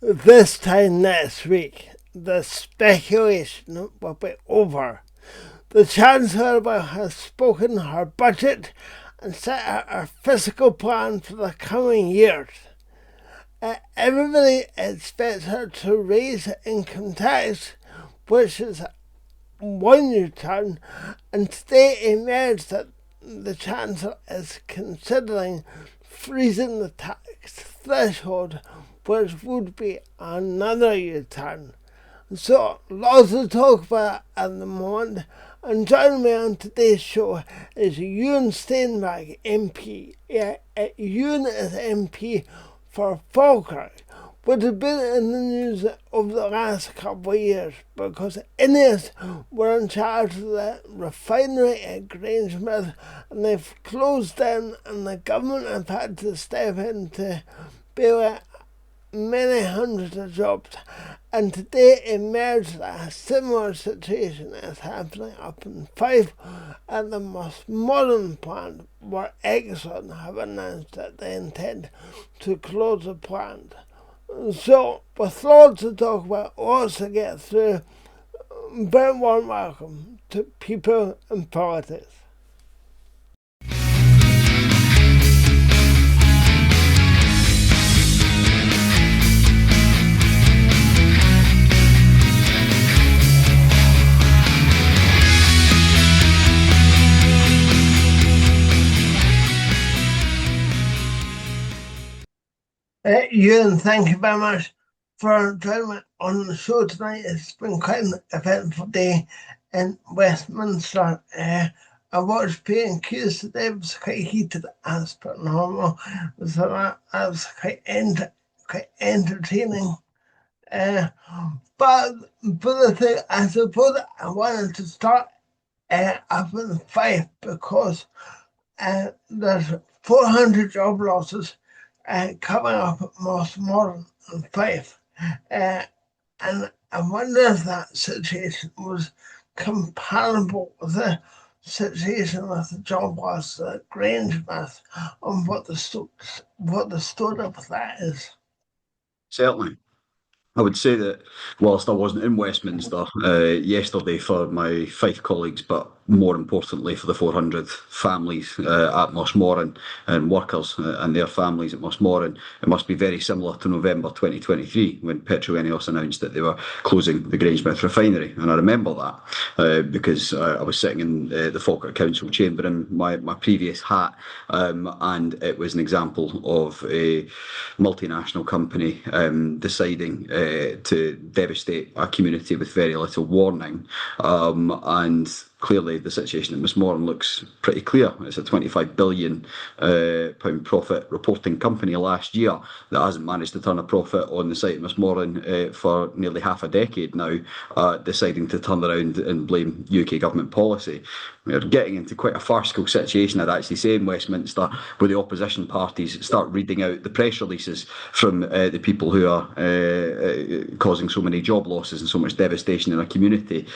This time next week, the speculation will be over. The Chancellor will have spoken her budget and set out her fiscal plan for the coming years. Everybody expects her to raise income tax, which is one new turn, and today emerged that the Chancellor is considering freezing the tax threshold, which would be another U-turn. So, lots to talk about at the moment, and joining me on today's show is Euan Stainbank MP. Euan is MP for Falkirk, which has been in the news over the last couple of years because Ineos were in charge of the refinery at Grangemouth and they've closed down, and the government have had to step in to bail out many hundreds of jobs. And today emerged that a similar situation is happening up in Fife at the most modern plant, where Exxon have announced that they intend to close the plant. So, with lots to talk about, lots to get through, very warm welcome to People in Politics. Euan, thank you very much for joining me on the show tonight. It's been quite an eventful day in Westminster. I watched P&Qs today. It was quite heated as per normal, so that was quite entertaining. But the thing, I suppose I wanted to start up in Fife because there's 400 job losses coming up at most modern and Fife. And I wonder if that situation was comparable with the situation with the job loss at Grangemouth, and what the story of that is. Certainly. I would say that whilst I wasn't in Westminster yesterday for my Fife colleagues, but more importantly for the 400 families at Mossmoran and workers and their families at Mossmoran, it must be very similar to November 2023 when Petroenios announced that they were closing the Grangemouth refinery. And I remember that because I was sitting in the Falkirk Council chamber in my previous hat, and it was an example of a multinational company deciding to devastate a community with very little warning. And clearly the situation at Mossmoran looks pretty clear. It's a £25 billion profit reporting company last year that hasn't managed to turn a profit on the site of Mossmoran for nearly half a decade now, deciding to turn around and blame UK government policy. We're getting into quite a farcical situation, I'd actually say, in Westminster, where the opposition parties start reading out the press releases from the people who are causing so many job losses and so much devastation in our community.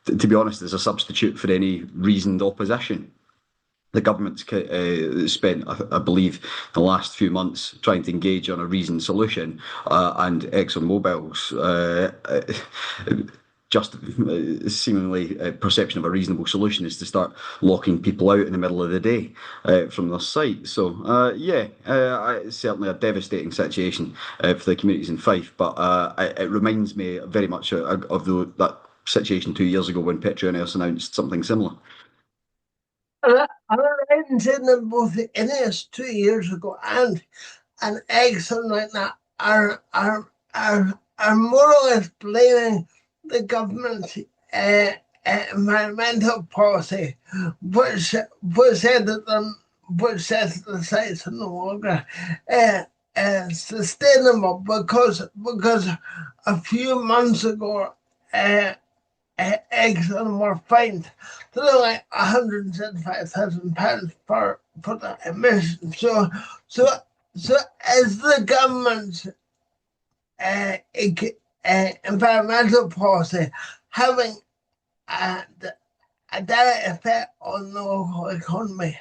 To be honest, as a substitute for any reasoned opposition. The government's spent, I believe, the last few months trying to engage on a reasoned solution, and ExxonMobil's just seemingly perception of a reasonable solution is to start locking people out in the middle of the day from their site. So, certainly a devastating situation for the communities in Fife, but it reminds me very much of that situation 2 years ago when Petroenios announced something similar. I'm right in saying that both the Ineos 2 years ago and Exxon right now are more or less blaming the government's environmental policy, which said that the sites are no longer sustainable because a few months ago Exxon were fined to like £175,000 for the emissions. So is the government's environmental policy having a direct effect on the local economy?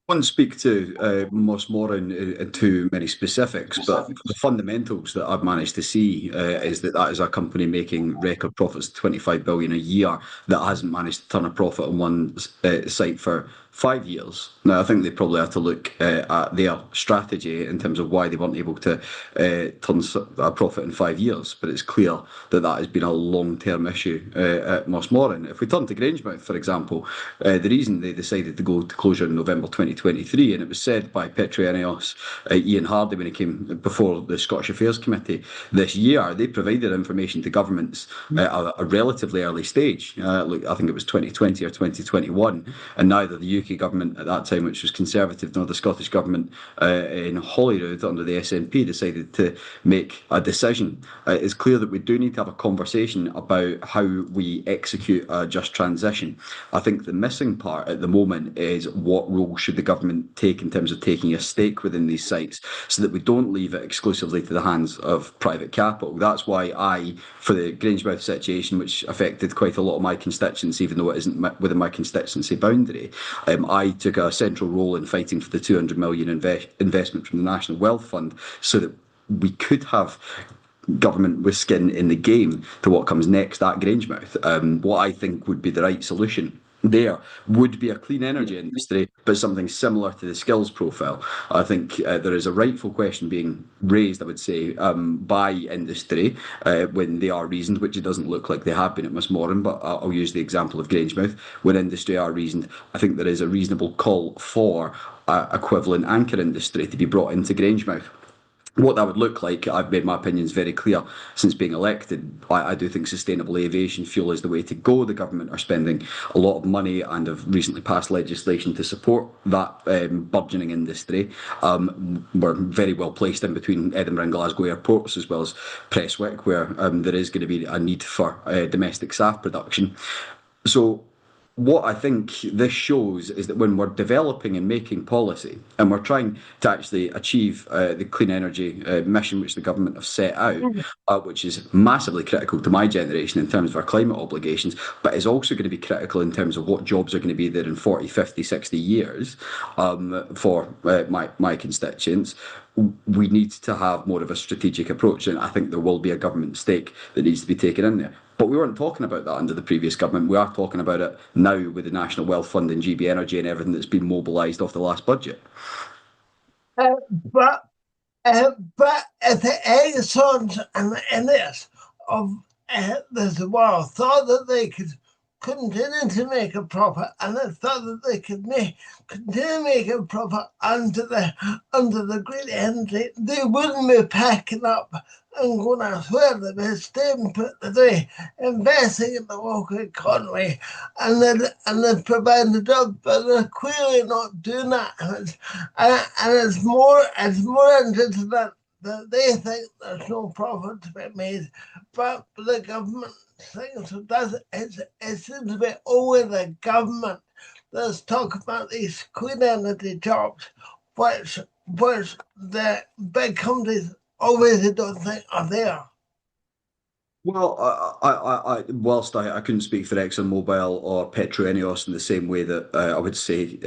won't speak to Mossmoran in too many specifics, but the fundamentals that I've managed to see is that that is a company making record profits, 25 billion a year, that hasn't managed to turn a profit on one site for 5 years. Now, I think they probably have to look at their strategy in terms of why they weren't able to turn a profit in 5 years, but it's clear that that has been a long-term issue at Mossmoran. If we turn to Grangemouth, for example, the reason they decided to go to closure in November 2023, and it was said by Petro Eneos, Ian Hardy, when he came before the Scottish Affairs Committee this year, they provided information to governments at a relatively early stage. Look, I think it was 2020 or 2021, and neither the UK government at that time, which was Conservative, nor the Scottish government in Holyrood under the SNP decided to make a decision. It's clear that we do need to have a conversation about how we execute a just transition. I think the missing part at the moment is what role should the government take in terms of taking a stake within these sites so that we don't leave it exclusively to the hands of private capital. That's why for the Grangemouth situation, which affected quite a lot of my constituency, even though it isn't within my constituency boundary, I took a central role in fighting for the 200 million investment from the National Wealth Fund so that we could have government with skin in the game to what comes next at Grangemouth. What I think would be the right solution there would be a clean energy industry, but something similar to the skills profile. I think there is a rightful question being raised, I would say, by industry when they are reasoned, which it doesn't look like they have been at Mossmoran, but I'll use the example of Grangemouth. When industry are reasoned, I think there is a reasonable call for equivalent anchor industry to be brought into Grangemouth. What that would look like, I've made my opinions very clear since being elected. I do think sustainable aviation fuel is the way to go. The government are spending a lot of money and have recently passed legislation to support that burgeoning industry. We're very well placed in between Edinburgh and Glasgow airports, as well as Prestwick, where there is going to be a need for domestic SAF production. So what I think this shows is that when we're developing and making policy and we're trying to actually achieve the clean energy mission which the government have set out, which is massively critical to my generation in terms of our climate obligations, but is also going to be critical in terms of what jobs are going to be there in 40, 50, 60 years for my constituents. We need to have more of a strategic approach, and I think there will be a government stake that needs to be taken in there. But we weren't talking about that under the previous government. We are talking about it now with the National Wealth Fund and GB Energy and everything that's been mobilised off the last budget. But if the Exxons and the NS of this world thought that they could continue to make a profit, and they thought that they could continue to make a profit under the green energy, they wouldn't be packing up and going elsewhere. They'd be staying put today, investing in the local economy, and then providing the jobs. But they're clearly not doing that, and it's more interesting that they think there's no profit to be made, but the government thinks it does. It seems to be only the government that's talking about these clean energy jobs, which the big companies obviously don't think are there. Well, whilst I couldn't speak for ExxonMobil or Petro Eneos in the same way that I would say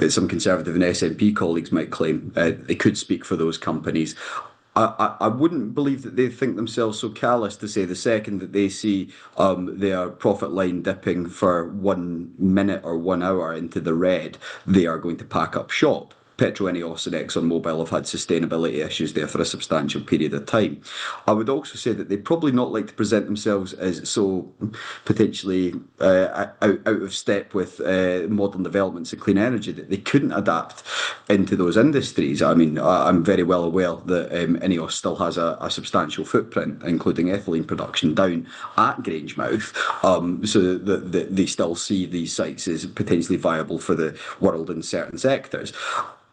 some Conservative and SNP colleagues might claim, they could speak for those companies. I wouldn't believe that they think themselves so callous to say the second that they see their profit line dipping for 1 minute or 1 hour into the red, they are going to pack up shop. Petro Eneos and ExxonMobil have had sustainability issues there for a substantial period of time. I would also say that they probably not like to present themselves as so potentially out of step with modern developments in clean energy that they couldn't adapt into those industries. I mean, I'm very well aware that Eneos still has a substantial footprint, including ethylene production down at Grangemouth, so that they still see these sites as potentially viable for the world in certain sectors.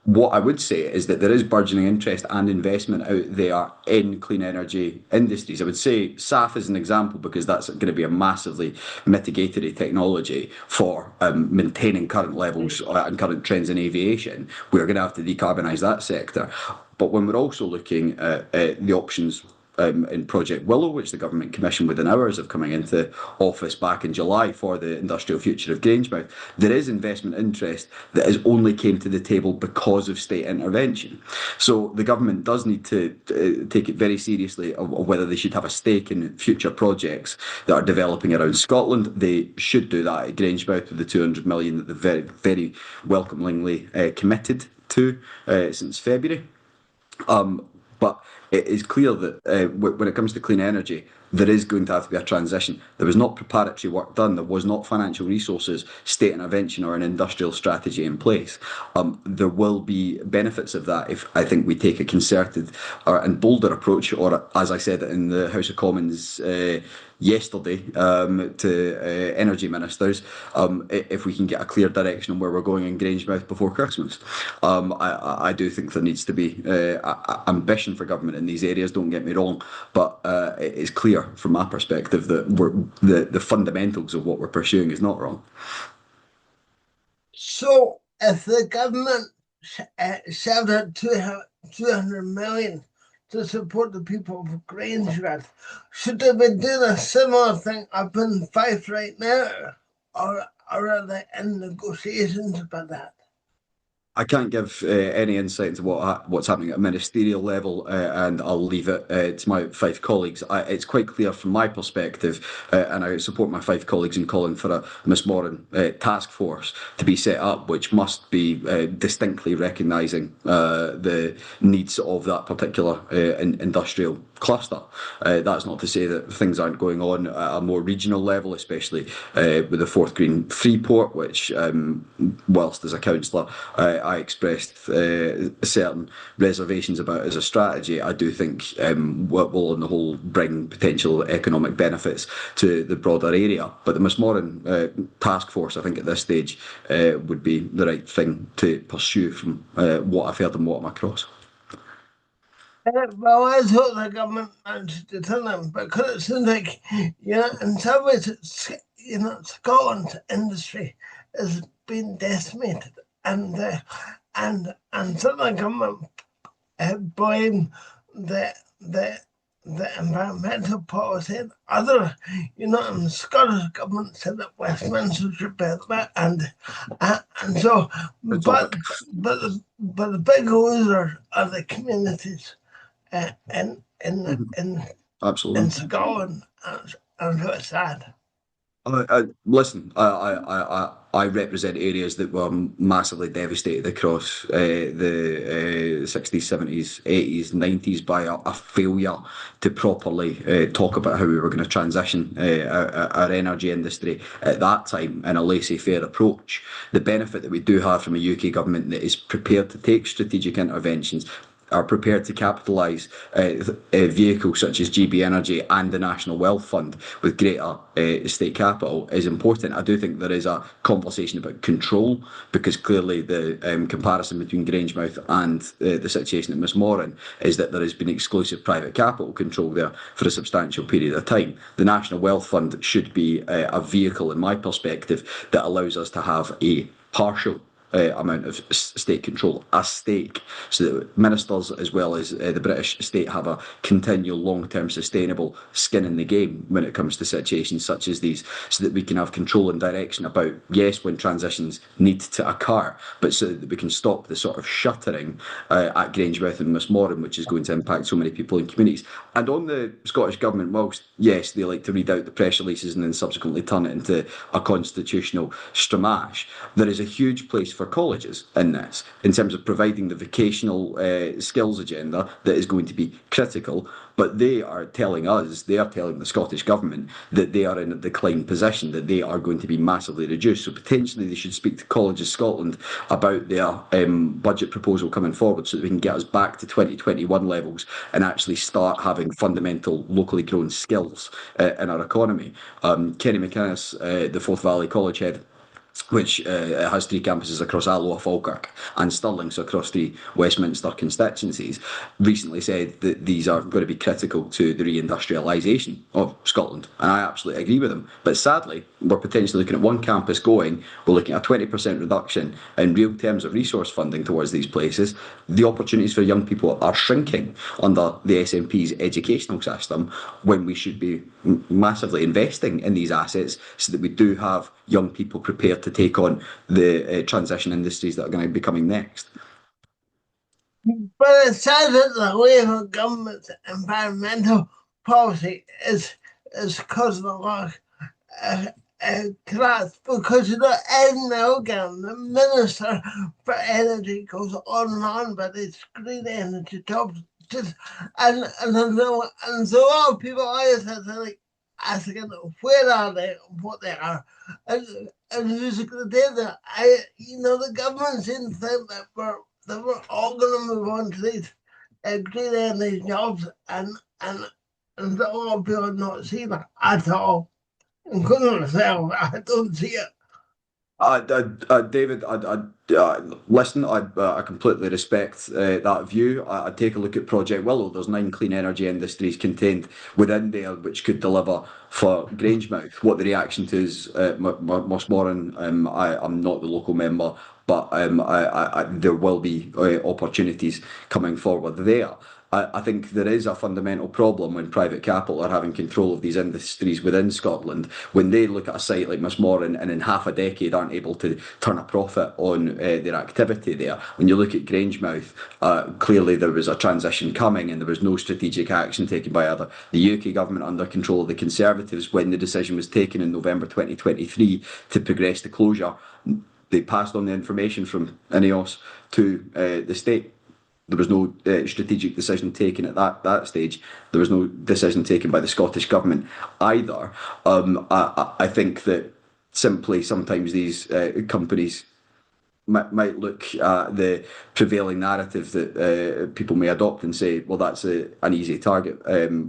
What I would say is that there is burgeoning interest and investment out there in clean energy industries. I would say SAF is an example because that's going to be a massively mitigatory technology for maintaining current levels and current trends in aviation. We're going to have to decarbonise that sector. But when we're also looking at the options in Project Willow, which the government commissioned within hours of coming into office back in July for the industrial future of Grangemouth. There is investment interest that has only came to the table because of state intervention. So the government does need to take it very seriously of whether they should have a stake in future projects that are developing around Scotland. They should do that at Grangemouth with the 200 million that they've very welcomingly committed to since February. But it is clear that when it comes to clean energy, there is going to have to be a transition. There was not preparatory work done. There was not financial resources, state intervention, or an industrial strategy in place. There will be benefits of that if I think we take a concerted and bolder approach, or as I said in the House of Commons yesterday to energy ministers, if we can get a clear direction on where we're going in Grangemouth before Christmas. I do think there needs to be ambition for government in these areas, don't get me wrong, but it is clear from my perspective that the fundamentals of what we're pursuing is not wrong. So if the government shelled out 200 million to support the people of Grangemouth, should they be doing a similar thing up in Fife right now, or are they in negotiations about that? I can't give any insight into what's happening at a ministerial level, and I'll leave it to my Fife colleagues. It's quite clear from my perspective, and I support my Fife colleagues in calling for a Miss Moran task force to be set up, which must be distinctly recognising the needs of that particular industrial cluster. That's not to say that things aren't going on at a more regional level, especially with the Fourth Green Freeport, which, whilst as a councillor, I expressed certain reservations about as a strategy. I do think will on the whole bring potential economic benefits to the broader area. But the Miss Moran task force, I think at this stage, would be the right thing to pursue from what I've heard and what I'm across. Well, I thought the government managed to tell them, because it seems like, in some ways, Scotland's industry has been decimated, and so the government blame the environmental policy and other, and the Scottish government said that Westminster should pay that, and so, but the big losers are the communities Absolutely. in Scotland, and so it's sad. Listen, I represent areas that were massively devastated across the 60s, 70s, 80s, 90s by a failure to properly talk about how we were going to transition our energy industry at that time in a laissez-faire approach. The benefit that we do have from a UK government that is prepared to take strategic interventions, are prepared to capitalise vehicles such as GB Energy and the National Wealth Fund with greater state capital is important. I do think there is a conversation about control, because clearly the comparison between Grangemouth and the situation at Miss Moran is that there has been exclusive private capital control there for a substantial period of time. The National Wealth Fund should be a vehicle, in my perspective, that allows us to have a partial amount of state control, a stake, so that ministers as well as the British state have a continual long-term sustainable skin in the game when it comes to situations such as these, so that we can have control and direction about, yes, when transitions need to occur, but so that we can stop the sort of shuttering at Grangemouth and Miss Moran, which is going to impact so many people and communities. And on the Scottish Government, whilst, yes, they like to read out the press releases and then subsequently turn it into a constitutional stramash, there is a huge place for colleges in this, in terms of providing the vocational skills agenda that is going to be critical. But they are telling the Scottish Government that they are in a decline position, that they are going to be massively reduced. So potentially they should speak to Colleges Scotland about their budget proposal coming forward, so that we can get us back to 2021 levels and actually start having fundamental locally grown skills in our economy. Kenny McInnes, the Forth Valley College head, which has 3 campuses across Alloa, Falkirk and Stirling, so across 3 Westminster constituencies, recently said that these are going to be critical to the reindustrialisation of Scotland. And I absolutely agree with them. But sadly, we're potentially looking at one campus going, we're looking at a 20% reduction in real terms of resource funding towards these places. The opportunities for young people are shrinking under the SNP's educational system, when we should be massively investing in these assets so that we do have young people prepared to take on the transition industries that are going to be coming next. But it says that the Labour government's environmental policy is causing a lot of collapse, because Ed Milgram, the Minister for Energy, goes on and on about these green energy jobs. And so a lot of people always have to like asking where are they, what they are, and who's going to do that. The government seems to think that we're all going to move on to these green energy jobs, and a lot of people not see that at all. Including myself, I don't see it. David, listen, I completely respect that view. I'd take a look at Project Willow. There's 9 clean energy industries contained within there which could deliver for Grangemouth. What the reaction to is Mossmoran. I'm not the local member, but there will be opportunities coming forward there. I think there is a fundamental problem when private capital are having control of these industries within Scotland, when they look at a site like Mossmoran and in half a decade aren't able to turn a profit on their activity there. When you look at Grangemouth, clearly there was a transition coming and there was no strategic action taken by either the UK government under control of the Conservatives when the decision was taken in November 2023 to progress the closure. They passed on the information from INEOS to the state. There was no strategic decision taken at that stage. There was no decision taken by the Scottish Government either. I think that simply sometimes these companies might look at the prevailing narrative that people may adopt and say, well, that's an easy target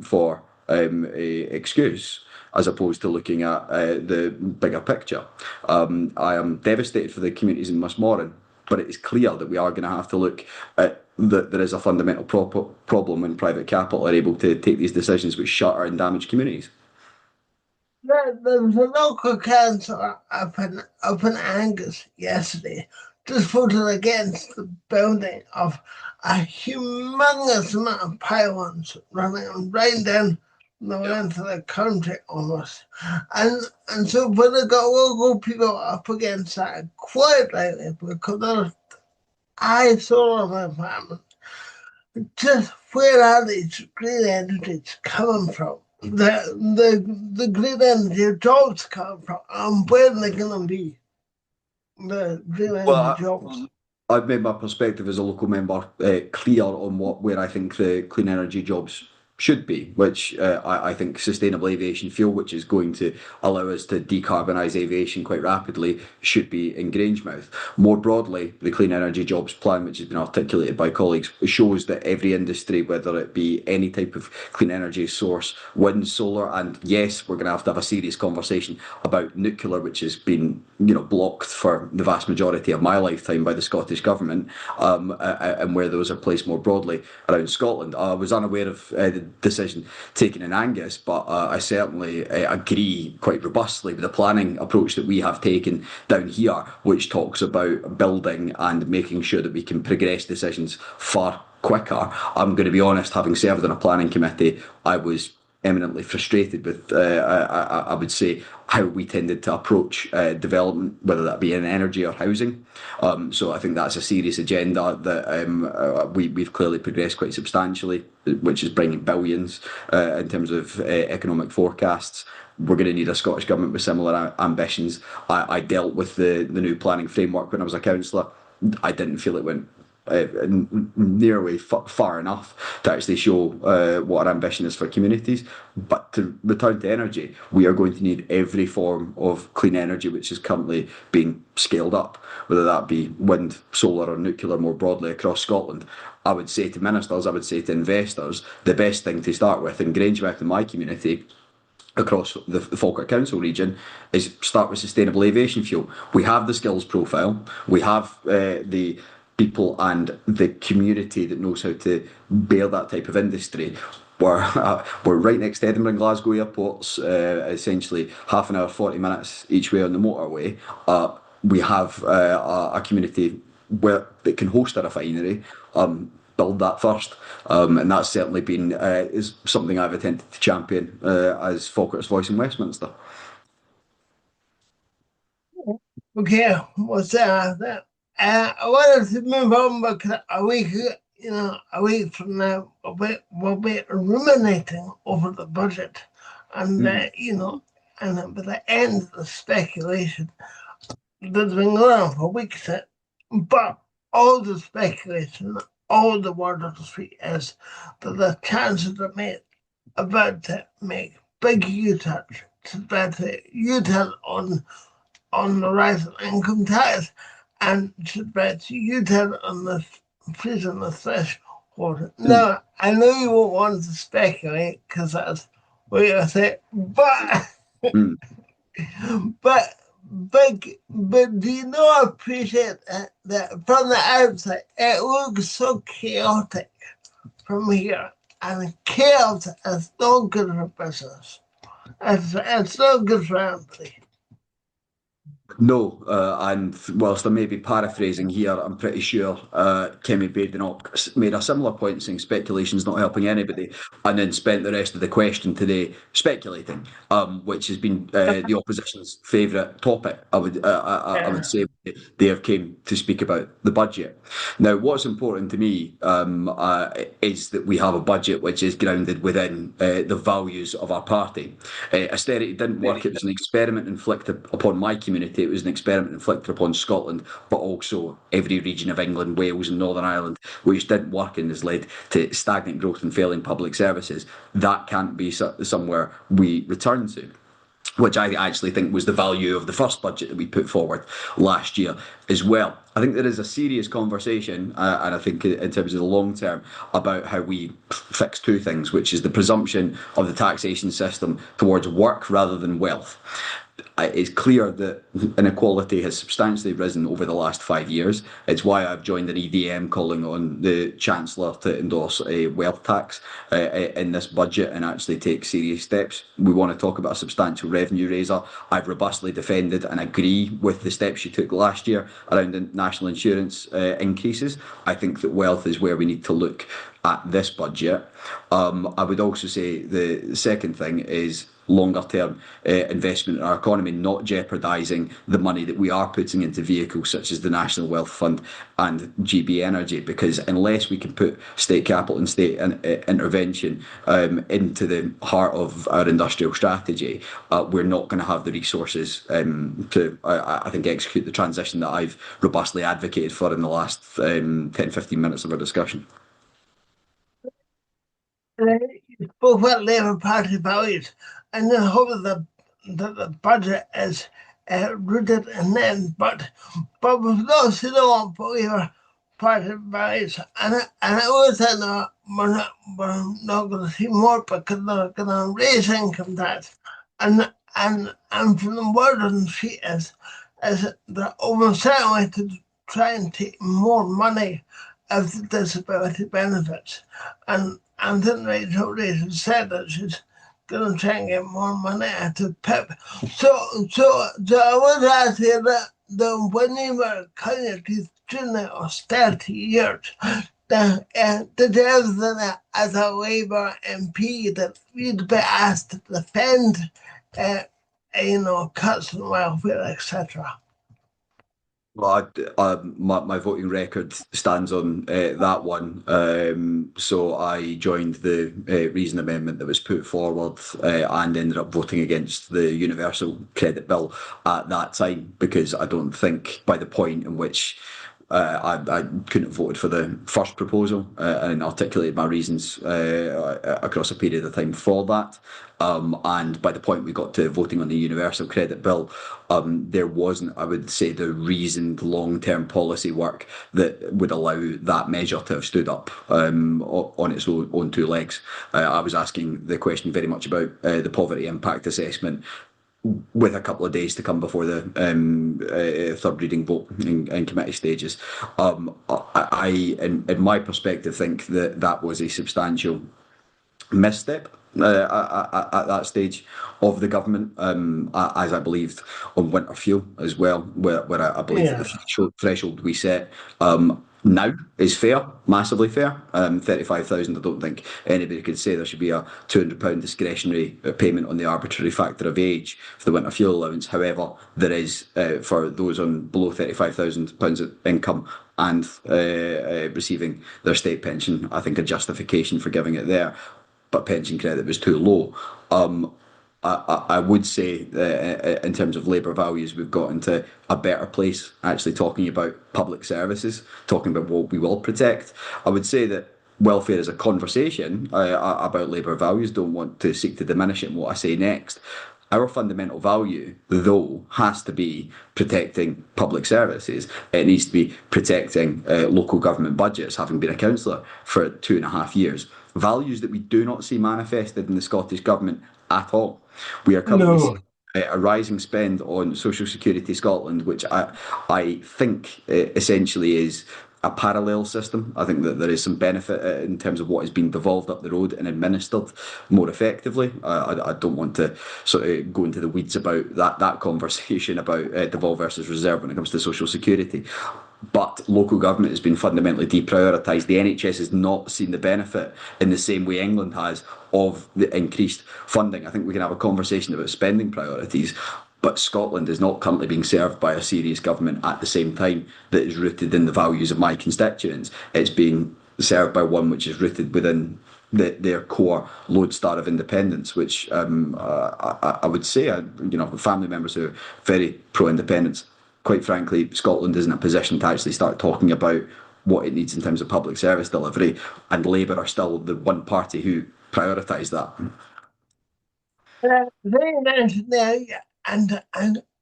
for a excuse, as opposed to looking at the bigger picture. I am devastated for the communities in Mossmoran, but it is clear that we are going to have to look at that there is a fundamental problem when private capital are able to take these decisions which shutter and damage communities. There was a local councillor up in Angus yesterday just voted against the building of a humongous amount of pylons running right down the length of the country almost. And so when they got local people up against that quite rightly, because there's high solar environment. Just where are these green energies coming from? The green energy jobs come from, and where are they going to be? The green energy jobs. I've made my perspective as a local member clear on where I think the clean energy jobs should be, which I think sustainable aviation fuel, which is going to allow us to decarbonise aviation quite rapidly, should be in Grangemouth. More broadly, the Clean Energy Jobs Plan, which has been articulated by colleagues, shows that every industry, whether it be any type of clean energy source, wind, solar, and yes, we're going to have a serious conversation about nuclear, which has been blocked for the vast majority of my lifetime by the Scottish Government, and where those are placed more broadly around Scotland. I was unaware of the decision taken in Angus, but I certainly agree quite robustly with the planning approach that we have taken down here, which talks about building and making sure that we can progress decisions far quicker. I'm going to be honest, having served on a planning committee, I was eminently frustrated with, I would say, how we tended to approach development, whether that be in energy or housing. So I think that's a serious agenda that we've clearly progressed quite substantially, which is bringing billions in terms of economic forecasts. We're going to need a Scottish Government with similar ambitions. I dealt with the new planning framework when I was a councillor. I didn't feel it went nearly far enough to actually show what our ambition is for communities. But to return to energy, we are going to need every form of clean energy which is currently being scaled up, whether that be wind, solar or nuclear more broadly across Scotland. I would say to ministers, I would say to investors, the best thing to start with in Grangemouth in my community across the Falkirk Council region is start with sustainable aviation fuel. We have the skills profile, we have the people and the community that knows how to bear that type of industry. We're right next to Edinburgh and Glasgow airports, essentially half an hour, 40 minutes each way on the motorway. We have a community that can host a refinery. Build that first, and that's certainly been is something I've attempted to champion as Falkirk's voice in Westminster. Okay, what's that? I wanted to move on because a week from now, we'll be ruminating over the budget, and and by the end of the speculation that's been going on for weeks, but all the speculation, all the word of the street is that the chances are made about to make big U-turns, about to U-turn on the rise of income tax, and to about to U-turn on the freezing the threshold. Now, I know you won't want to speculate because that's what you're saying, but Mm. but do you not appreciate that from the outside it looks so chaotic from here, and chaos is no good for business. It's no good for anybody. No, and whilst I may be paraphrasing here, I'm pretty sure Kemi Badenoch made a similar point saying speculation's not helping anybody, and then spent the rest of the question today speculating, which has been the opposition's favourite topic. I would say they have came to speak about the budget. Now, what's important to me is that we have a budget which is grounded within the values of our party. Austerity didn't work. It was an experiment inflicted upon my community. It was an experiment inflicted upon Scotland, but also every region of England, Wales and Northern Ireland, which didn't work and has led to stagnant growth and failing public services. That can't be somewhere we return to, which I actually think was the value of the first budget that we put forward last year as well. I think there is a serious conversation, and I think in terms of the long term, about how we fix two things, which is the presumption of the taxation system towards work rather than wealth. It's clear that inequality has substantially risen over the last 5 years. It's why I've joined an EDM calling on the Chancellor to endorse a wealth tax in this budget and actually take serious steps. We want to talk about a substantial revenue raiser. I've robustly defended and agree with the steps she took last year around the national insurance increases. I think that wealth is where we need to look at this budget. I would also say the second thing is longer term investment in our economy, not jeopardising the money that we are putting into vehicles such as the National Wealth Fund and GB Energy, because unless we can put state capital and state intervention into the heart of our industrial strategy, we're not going to have the resources to, I think, execute the transition that I've robustly advocated for in the last 10-15 minutes of our discussion. You spoke about Labour Party values, and I hope that the budget is rooted in them. But with those who don't want Labour Party values, and I always said no, we're not going to see more because they're going to raise income tax, and from the word on the sheet is they're almost certainly to try and take more money of the disability benefits, and then Rachel said that she's going to try and get more money out of PIP. So I want to ask you that when you were kind of during the austerity years, did you ever think as a Labour MP that you'd be asked to defend, cuts in welfare, etc.? Well, my voting record stands on that one. So I joined the Reason Amendment that was put forward and ended up voting against the Universal Credit Bill at that time, because I don't think by the point in which I couldn't have voted for the first proposal and articulated my reasons across a period of time for that. And by the point we got to voting on the universal credit bill, there wasn't, I would say, the reasoned long-term policy work that would allow that measure to have stood up on its own two legs. I was asking the question very much about the poverty impact assessment, with a couple of days to come before the third reading vote in committee stages. In my perspective, think that that was a substantial misstep at that stage of the government, as I believed on winter fuel as well, where I believe that Yeah. the threshold we set now is fair, massively fair. 35,000, I don't think anybody could say there should be a £200 discretionary payment on the arbitrary factor of age for the winter fuel allowance. However, there is, for those on below £35,000 of income and receiving their state pension, I think a justification for giving it there, but pension credit was too low. I would say in terms of labour values, we've got into a better place actually talking about public services, talking about what we will protect. I would say that welfare is a conversation about labour values. Don't want to seek to diminish it in what I say next. Our fundamental value, though, has to be protecting public services. It needs to be protecting local government budgets, having been a councillor for 2.5 years. Values that we do not see manifested in the Scottish Government at all. We are currently No. seeing a rising spend on Social Security Scotland, which I think essentially is a parallel system. I think that there is some benefit in terms of what is being devolved up the road and administered more effectively. I don't want to sort of go into the weeds about that conversation about devolve versus reserve when it comes to social security. But local government has been fundamentally deprioritised. The NHS has not seen the benefit in the same way England has of the increased funding. I think we can have a conversation about spending priorities, but Scotland is not currently being served by a serious government at the same time that is rooted in the values of my constituents. It's being served by one which is rooted within their core lodestar of independence, which I would say, family members who are very pro-independence. Quite frankly, Scotland isn't in a position to actually start talking about what it needs in terms of public service delivery, and Labour are still the one party who prioritise that. Very nice there, yeah.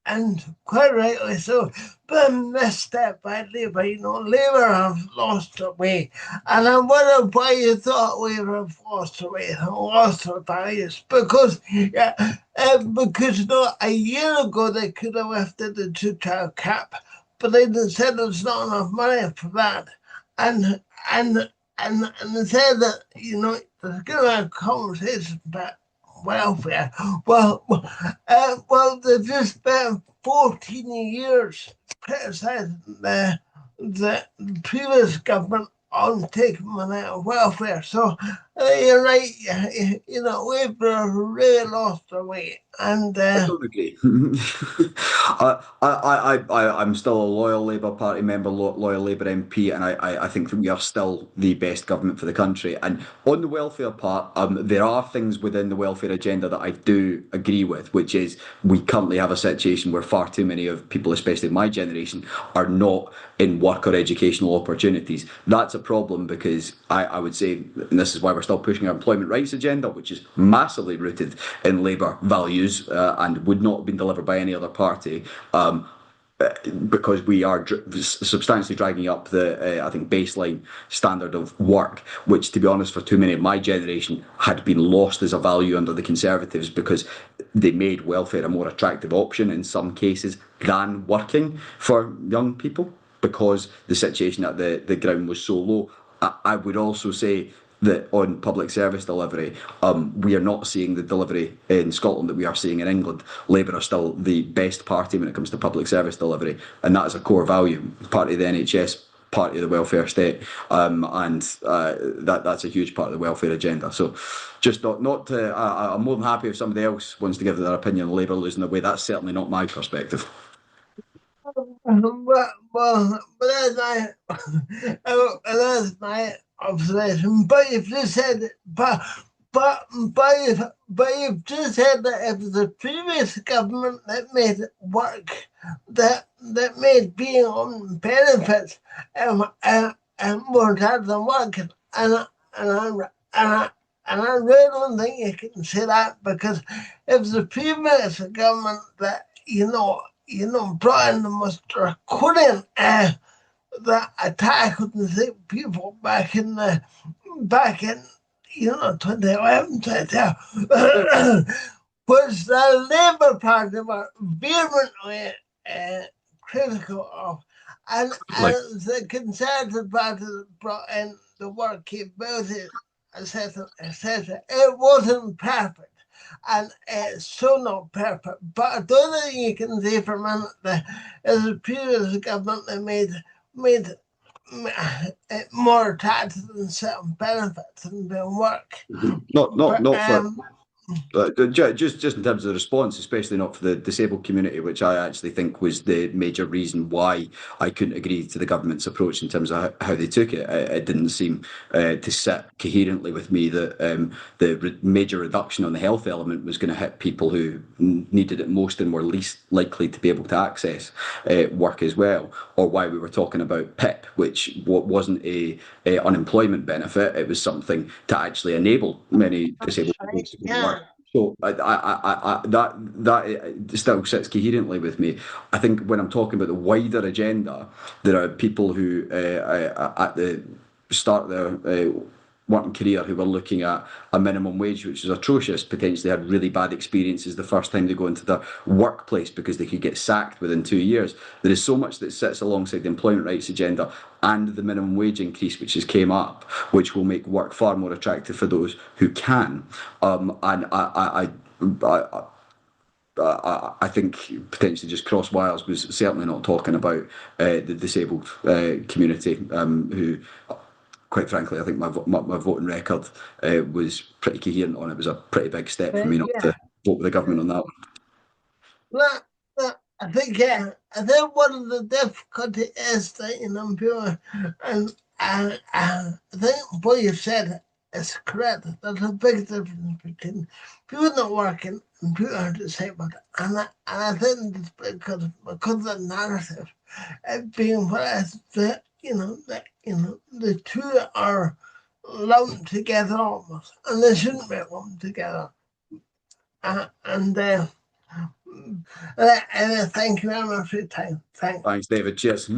And quite rightly so. But misstep by Labour, Labour have lost their way. And I wonder why you thought Labour have lost their way and lost their values. Because, a year ago they could have lifted the two-child cap, but they said there's not enough money for that. And and and they said that, there's going to be a conversation about welfare. They've just spent 14 years criticising the previous government on taking money out of welfare. So you're right. Labour really lost their way, and I don't agree. I'm still a loyal Labour Party member, loyal Labour MP, and I think that we are still the best government for the country. And on the welfare part, there are things within the welfare agenda that I do agree with, which is we currently have a situation where far too many of people, especially my generation, are not in work or educational opportunities. That's a problem because I would say, and this is why we're still pushing our employment rights agenda, which is massively rooted in Labour values and would not have been delivered by any other party. Because we are substantially dragging up the, I think, baseline standard of work, which, to be honest, for too many of my generation had been lost as a value under the Conservatives because they made welfare a more attractive option in some cases than working for young people because the situation at the ground was so low. I would also say that on public service delivery, we are not seeing the delivery in Scotland that we are seeing in England. Labour are still the best party when it comes to public service delivery, and that is a core value. Party of the NHS, party of the welfare state, and that's a huge part of the welfare agenda. So, just not to. I'm more than happy if somebody else wants to give their opinion on Labour losing their way. That's certainly not my perspective. But that's my observation. But if you said, but you've just said that it was the previous government that made it work, that made being on benefits more hard than working, and I really don't think you can say that, because if the previous government that brought in the most draconian the attack on the people back in 2011, 2012, which the Labour Party were vehemently critical of, and the Conservative Party brought in the work capability, etc., etc. It wasn't perfect, and it's so not perfect. But I don't think you can say for a minute that as the previous government that made it more taxes and certain benefits and doing work. Not for just in terms of the response, especially not for the disabled community, which I actually think was the major reason why I couldn't agree to the government's approach in terms of how they took it. It didn't seem to sit coherently with me that the major reduction on the health element was going to hit people who needed it most and were least likely to be able to access work as well, or why we were talking about PIP, which wasn't a unemployment benefit. It was something to actually enable many disabled people to go to work. So that still sits coherently with me. I think when I'm talking about the wider agenda, there are people who at the start of their working career who were looking at a minimum wage which was atrocious, potentially had really bad experiences the first time they go into the workplace because they could get sacked within 2 years. There is so much that sits alongside the employment rights agenda and the minimum wage increase which has came up, which will make work far more attractive for those who can. And I think potentially just cross wires was certainly not talking about the disabled community, who, quite frankly, I think my voting record was pretty coherent on it. It was a pretty big step for me not to vote with the government on that one. I think one of the difficulties is that people, and I think what you said is correct. There's a big difference between people not working and people are disabled, and I think it's because of the narrative, it being what is that the two are lumped together almost, and they shouldn't be lumped together, and. Thank you very much for your time. Thanks. Thanks, David. Cheers.